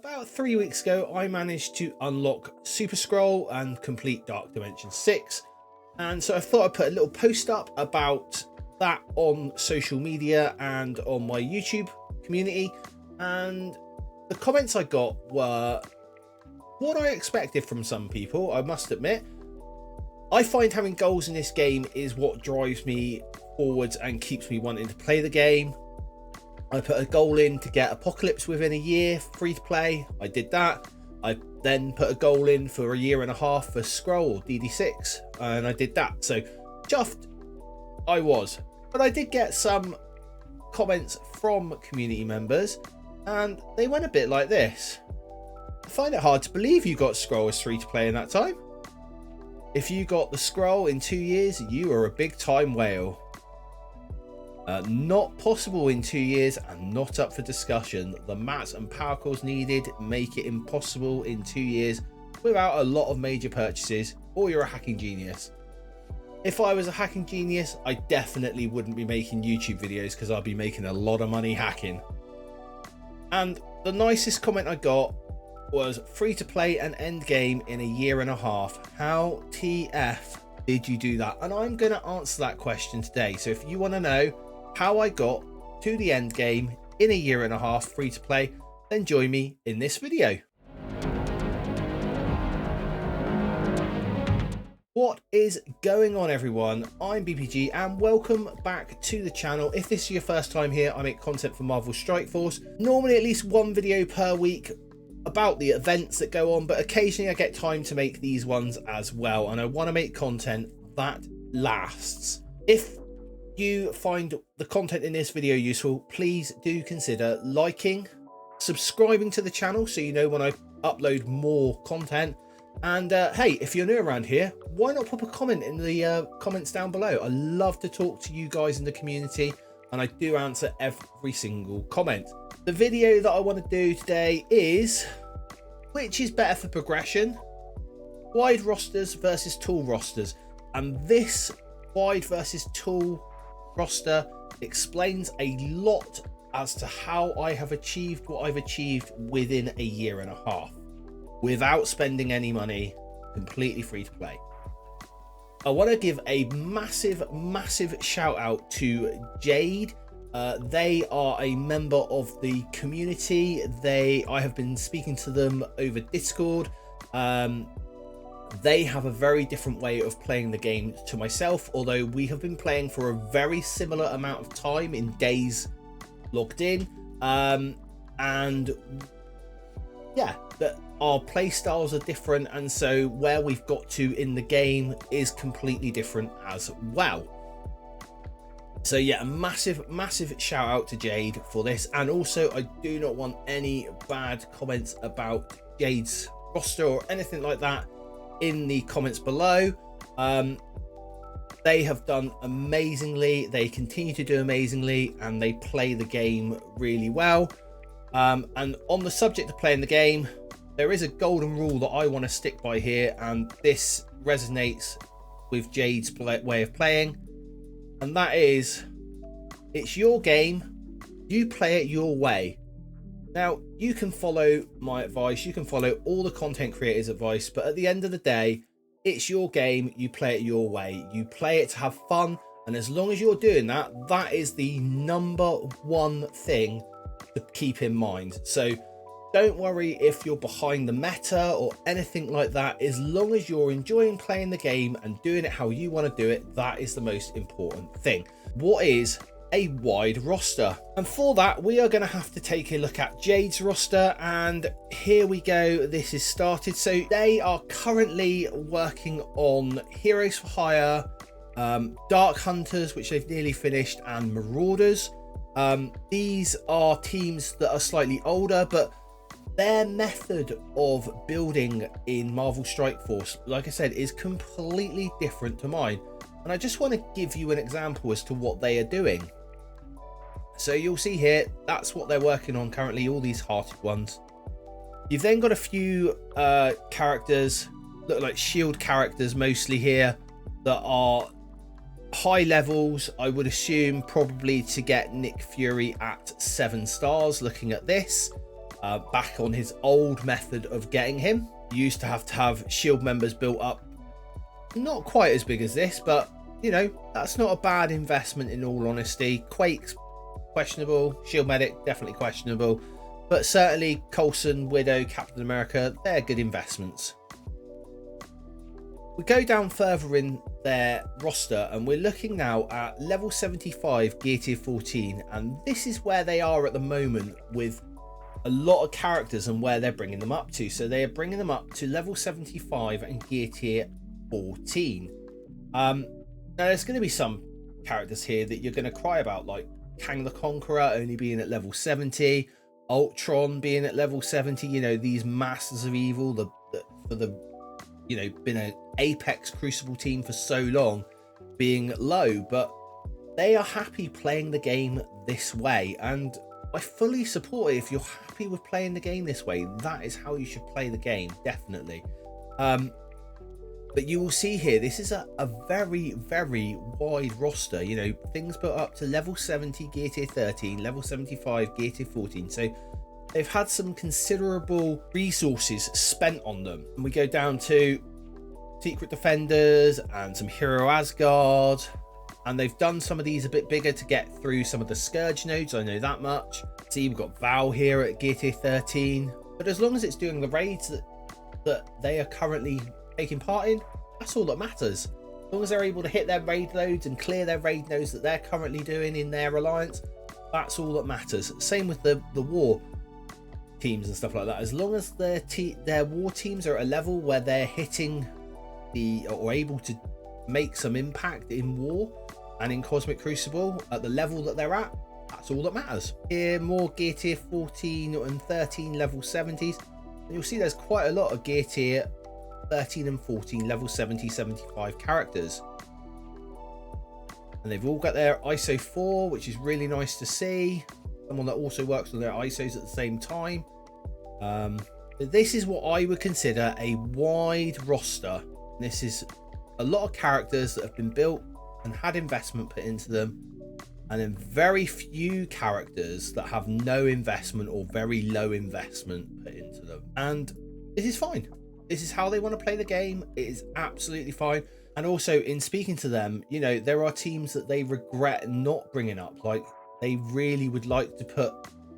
About 3 weeks ago, I managed to unlock Super Scroll and complete Dark Dimension 6. And so I thought I'd put a little post up about that on social media and on my YouTube community. And the comments I got were what I expected from some people, I must admit. I find having goals in this game is what drives me forwards and keeps me wanting to play the game. I put a goal in to get Apocalypse within a year, free to play. I did that. I then put a goal in for a year and a half for Scroll, DD6, and I did that. So chuffed I was. But I did get some comments from community members, and they went a bit like this. I find it hard to believe you got Scroll as free to play in that time. If you got the Scroll in 2 years, you are a big time whale. Not possible in 2 years and not up for discussion. The mats and power cores needed make it impossible in 2 years without a lot of major purchases, or you're a hacking genius. If I was a hacking genius, I definitely wouldn't be making YouTube videos because I'd be making a lot of money hacking. And the nicest comment I got was free to play an end game in a year and a half. How TF did you do that? And I'm going to answer that question today. So if you want to know how I got to the end game in a year and a half free to play, then join me in this video. What is going on, everyone? I'm BPG and welcome back to the channel. If this is your first time here, I make content for Marvel Strike Force, normally at least one video per week about the events that go on, but occasionally I get time to make these ones as well, and I want to make content that lasts. If you find the content in this video useful, please do consider liking, subscribing to the channel so you know when I upload more content. And hey, if you're new around here, why not pop a comment in the comments down below? I love to talk to you guys in the community, and I do answer every single comment. The video that I want to do today is which is better for progression, wide rosters versus tool rosters. And this wide versus tool roster explains a lot as to how I have achieved what I've achieved within a year and a half without spending any money, completely free to play. I want to give a massive shout out to Jade. They are a member of the community. I have been speaking to them over Discord. They have a very different way of playing the game to myself, although we have been playing for a very similar amount of time in days logged in. And yeah, our play styles are different, and so where we've got to in the game is completely different as well. So yeah, a massive shout out to Jade for this. And also, I do not want any bad comments about Jade's roster or anything like that in the comments below. They have done amazingly, they continue to do amazingly, and they play the game really well. And on the subject of playing the game, there is a golden rule that I want to stick by here, and this resonates with Jade's way of playing, and that is, it's your game, you play it your way. Now, you can follow my advice, you can follow all the content creators' advice, but at the end of the day, it's your game, you play it your way. You play it to have fun, and as long as you're doing that, that is the number one thing to keep in mind. So don't worry if you're behind the meta or anything like that. As long as you're enjoying playing the game and doing it how you want to do it, that is the most important thing. What is a wide roster? And for that, we are going to have to take a look at Jade's roster, and here we go. This is started. So they are currently working on Heroes for Hire, Dark Hunters, which they've nearly finished, and Marauders. These are teams that are slightly older, but their method of building in Marvel Strike Force, like I said, is completely different to mine. And I just want to give you an example as to what they are doing. So you'll see here, that's what they're working on currently, all these hearted ones. You've then got a few characters, look like shield characters mostly here, that are high levels. I would assume probably to get Nick Fury at 7 stars looking at this. back on his old method of getting him. You used to have shield members built up, not quite as big as this, but you know, that's not a bad investment in all honesty. Quake's questionable, shield medic definitely questionable, but certainly Coulson, Widow, Captain America, they're good investments. We go down further in their roster and we're looking now at level 75 gear tier 14, and this is where they are at the moment with a lot of characters and where they're bringing them up to. So they are bringing them up to level 75 and gear tier 14. Now there's going to be some characters here that you're going to cry about, like Kang the Conqueror only being at level 70, Ultron being at level 70. You know, these masters of evil, you know, been an Apex Crucible team for so long, being low, but they are happy playing the game this way, and I fully support it. If you're happy with playing the game this way, that is how you should play the game, definitely. But you will see here, this is a very, very wide roster. You know, things put up to level 70 gear tier 13, level 75 gear tier 14. So they've had some considerable resources spent on them. And we go down to Secret Defenders and some Hero Asgard. And they've done some of these a bit bigger to get through some of the Scourge nodes. I know that much. See, we've got Val here at gear tier 13. But as long as it's doing the raids that they are currently taking part in, that's all that matters. As long as they're able to hit their raid loads and clear their raid nodes that they're currently doing in their alliance, that's all that matters. Same with the war teams and stuff like that. As long as their war teams are at a level where they're hitting or able to make some impact in war and in Cosmic Crucible at the level that they're at, that's all that matters. Here, more gear tier 14 and 13 level 70s. And you'll see there's quite a lot of gear tier 13 and 14 level 70, 75 characters. And they've all got their ISO 4, which is really nice to see. Someone that also works on their ISOs at the same time. This is what I would consider a wide roster. This is a lot of characters that have been built and had investment put into them, and then very few characters that have no investment or very low investment put into them. And this is fine. This is how they want to play the game. It is absolutely fine. And also, in speaking to them, you know, there are teams that they regret not bringing up. Like, they really would like to put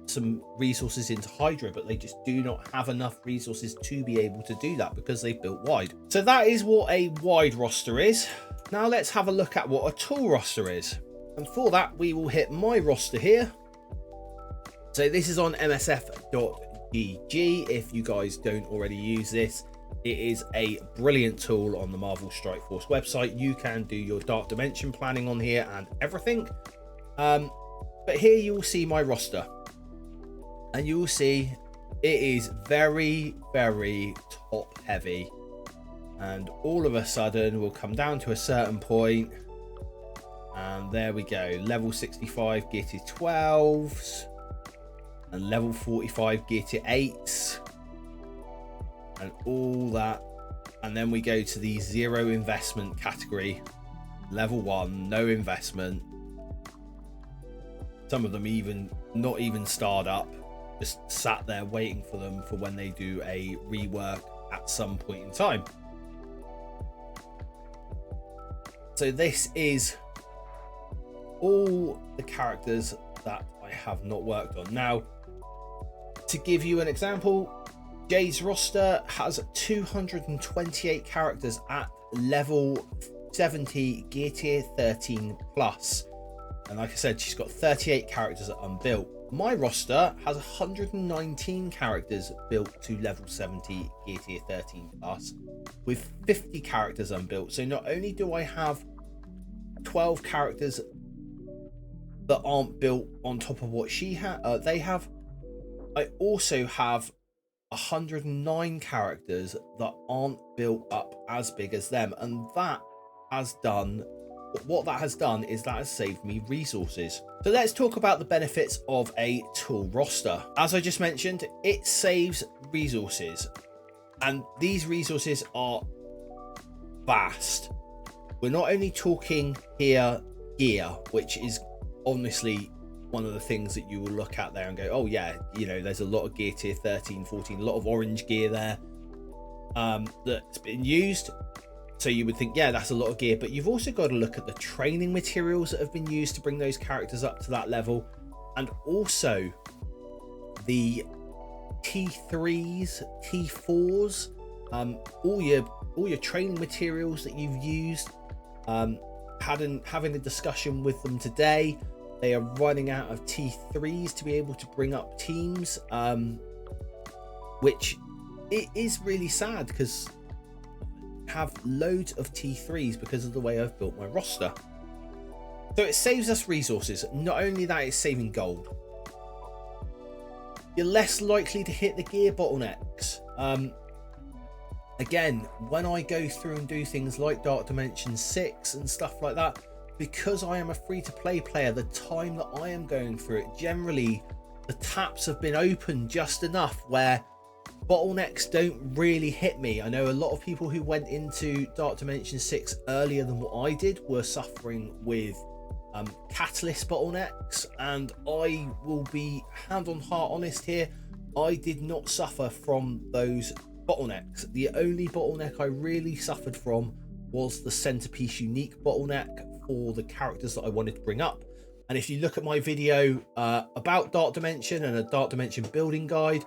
some resources into Hydra, but they just do not have enough resources to be able to do that because they've built wide. So that is what a wide roster is. Now let's have a look at what a tall roster is. And for that, we will hit my roster here. So this is on msf.gg. If you guys don't already use this, it is a brilliant tool on the Marvel Strike Force website. You can do your Dark Dimension planning on here and everything. But here you will see my roster. And you will see it is very, very top heavy. And all of a sudden we'll come down to a certain point. And there we go. Level 65 gear tier 12s. And level 45 gear tier 8s. And all that. And then we go to the 0 investment category. Level 1, no investment. Some of them even not even starred up. Just sat there waiting for them for when they do a rework at some point in time. So this is all the characters that I have not worked on. Now, to give you an example, Jades Roster has 228 characters at level 70 gear tier 13 plus. And like I said, she's got 38 characters at unbuilt. My roster has 119 characters built to level 70 gear tier 13 plus with 50 characters unbuilt. So not only do I have 12 characters that aren't built on top of what they have, I also have 109 characters that aren't built up as big as them, and that has done what that has done is that has saved me resources. So let's talk about the benefits of a tool roster. As I just mentioned, it saves resources, and these resources are vast. We're not only talking here gear, which is honestly one of the things that you will look at there and go, oh yeah, you know, there's a lot of gear tier 13, 14, a lot of orange gear there that's been used. So you would think, yeah, that's a lot of gear, but you've also got to look at the training materials that have been used to bring those characters up to that level, and also the T3s, T4s, all your training materials that you've used. Having a discussion with them today, they are running out of T3s to be able to bring up teams, which it is really sad because I have loads of T3s because of the way I've built my roster. So it saves us resources. Not only that, it's saving gold. You're less likely to hit the gear bottlenecks. Again, when I go through and do things like Dark Dimension 6 and stuff like that, because I am a free-to-play player, the time that I am going through it, generally the taps have been open just enough where bottlenecks don't really hit me. I know a lot of people who went into Dark Dimension 6 earlier than what I did were suffering with catalyst bottlenecks, and I will be hand on heart honest here, I did not suffer from those bottlenecks. The only bottleneck I really suffered from was the centerpiece unique bottleneck for the characters that I wanted to bring up. And if you look at my video about Dark Dimension and a Dark Dimension building guide,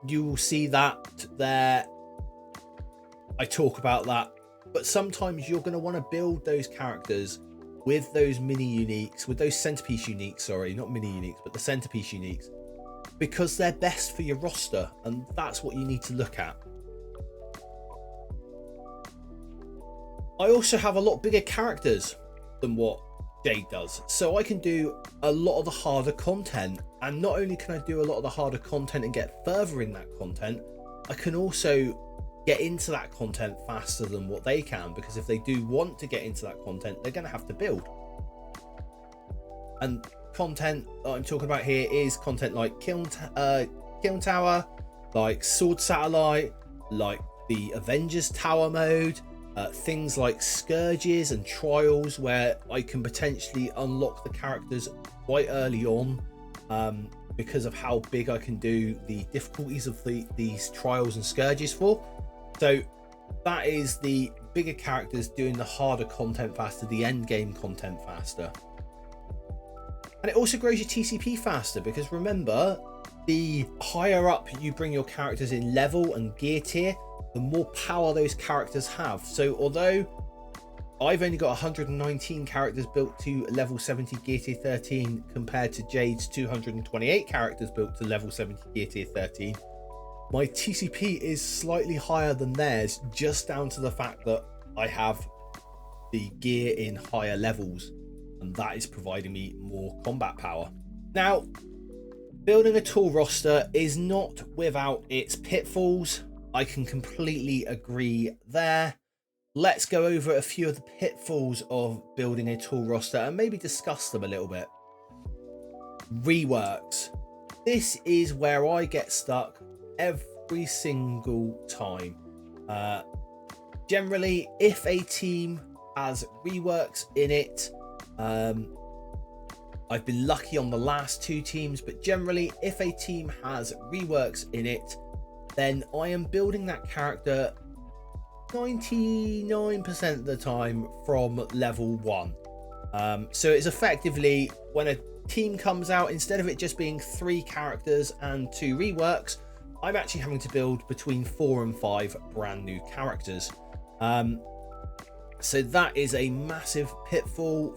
you will see that there I talk about that. But sometimes you're going to want to build those characters with those mini uniques, with those centerpiece uniques, sorry, not mini uniques, but the centerpiece uniques, because they're best for your roster, and that's what you need to look at. I also have a lot bigger characters than what Jade does, so I can do a lot of the harder content, and not only can I do a lot of the harder content and get further in that content, I can also get into that content faster than what they can, because if they do want to get into that content, they're going to have to build. And content that I'm talking about here is content like Kiln Tower, like Sword Satellite, like the Avengers Tower mode, things like Scourges and Trials, where I can potentially unlock the characters quite early on because of how big I can do the difficulties of these Trials and Scourges for. So that is the bigger characters doing the harder content faster, the end game content faster. And it also grows your TCP faster, because remember, the higher up you bring your characters in level and gear tier, the more power those characters have. So although I've only got 119 characters built to level 70 gear tier 13 compared to Jade's 228 characters built to level 70 gear tier 13, my TCP is slightly higher than theirs, just down to the fact that I have the gear in higher levels, and that is providing me more combat power. Now, building a tool roster is not without its pitfalls. I can completely agree there. Let's go over a few of the pitfalls of building a tool roster and maybe discuss them a little bit. Reworks. This is where I get stuck every single time. Generally, if a team has reworks in it, I've been lucky on the last two teams, but generally if a team has reworks in it, then I am building that character 99% of the time from level 1. So it's effectively, when a team comes out, instead of it just being 3 characters and 2 reworks, I'm actually having to build between 4 and 5 brand new characters. So that is a massive pitfall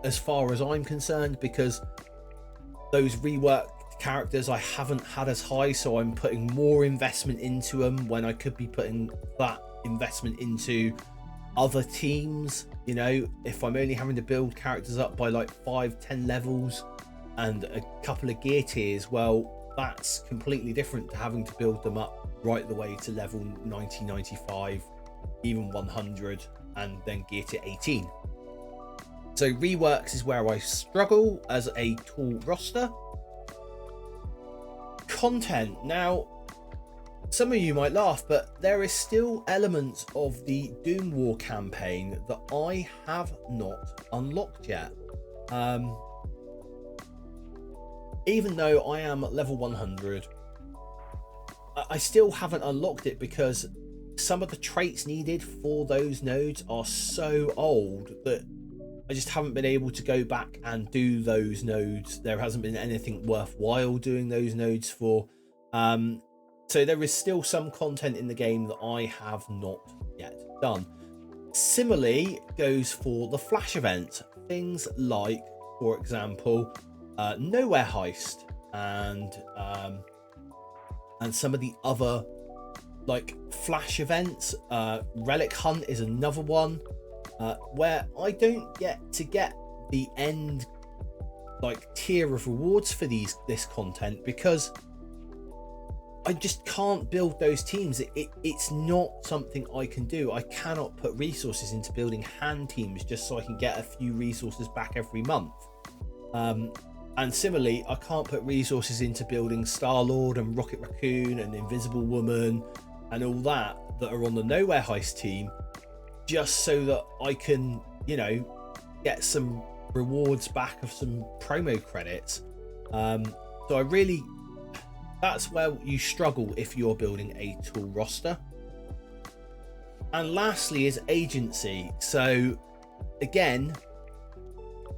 as far as I'm concerned, because those reworked characters I haven't had as high, so I'm putting more investment into them when I could be putting that investment into other teams. You know, if I'm only having to build characters up by like 5-10 levels and a couple of gear tiers, well, that's completely different to having to build them up right the way to level 90, 95, even 100, and then gear to 18. So reworks is where I struggle as a tool roster. Content. Now, some of you might laugh, but there is still elements of the Doom War campaign that I have not unlocked yet. even though I am level 100, I still haven't unlocked it because some of the traits needed for those nodes are so old that I just haven't been able to go back and do those nodes. There hasn't been anything worthwhile doing those nodes for. So there is still some content in the game that I have not yet done. Similarly goes for the flash event. Things like, for example, Nowhere Heist and some of the other like flash events. Relic Hunt is another one where I don't get to get the end like tier of rewards for this content because I just can't build those teams. It's not something I can do. I cannot put resources into building hand teams just so I can get a few resources back every month. And similarly, I can't put resources into building Star-Lord and Rocket Raccoon and Invisible Woman and all that are on the Nowhere Heist team just so that I can, you know, get some rewards back of some promo credits. So that's where you struggle if you're building a tool roster. And lastly is agency. So again,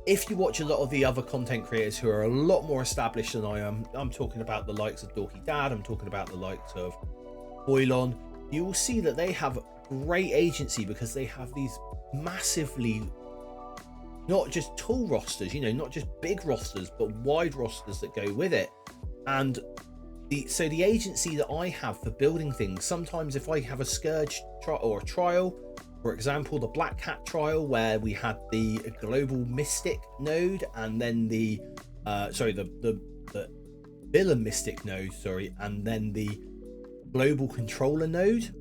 if you watch a lot of the other content creators who are a lot more established than I am, I'm talking about the likes of Dorky Dad, I'm talking about the likes of Boylon, you will see that they have great agency because they have these massively, not just tool rosters, you know, not just big rosters, but wide rosters that go with it. And so the agency that I have for building things, sometimes if I have a Scourge or a trial, for example, the Black Cat trial where we had the Global Mystic node and then the Villain Mystic node, and then the Global Controller node,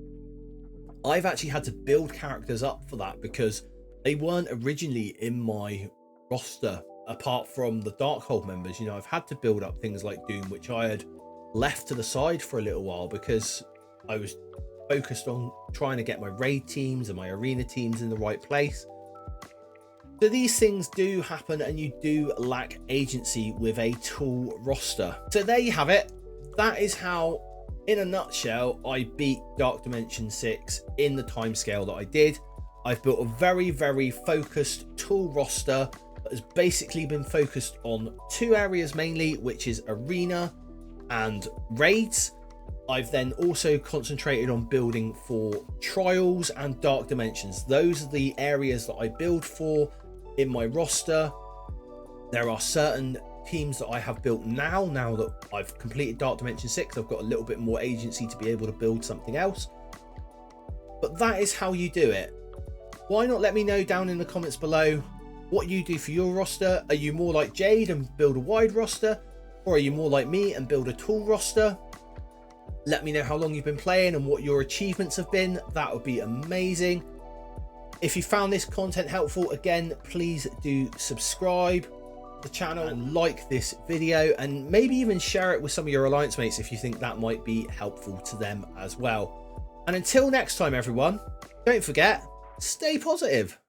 I've actually had to build characters up for that because they weren't originally in my roster apart from the Darkhold members. You know, I've had to build up things like Doom, which I had left to the side for a little while because I was focused on trying to get my raid teams and my arena teams in the right place. So these things do happen and you do lack agency with a tool roster. So there you have it. That is how, in a nutshell, I beat Dark Dimension 6 in the timescale that I did. I've built a very, very focused tool roster that has basically been focused on two areas mainly, which is arena and raids. I've then also concentrated on building for trials and Dark Dimensions. Those are the areas that I build for in my roster. There are certain teams that I have built now that I've completed Dark Dimension 6. I've got a little bit more agency to be able to build something else. But that is how you do it. Why not let me know down in the comments below what you do for your roster? Are you more like Jade and build a wide roster? Or are you more like me and build a tool roster? Let me know how long you've been playing and what your achievements have been. That would be amazing. If you found this content helpful, again, please do subscribe to the channel and like this video, and maybe even share it with some of your alliance mates if you think that might be helpful to them as well. And until next time, everyone, don't forget, stay positive.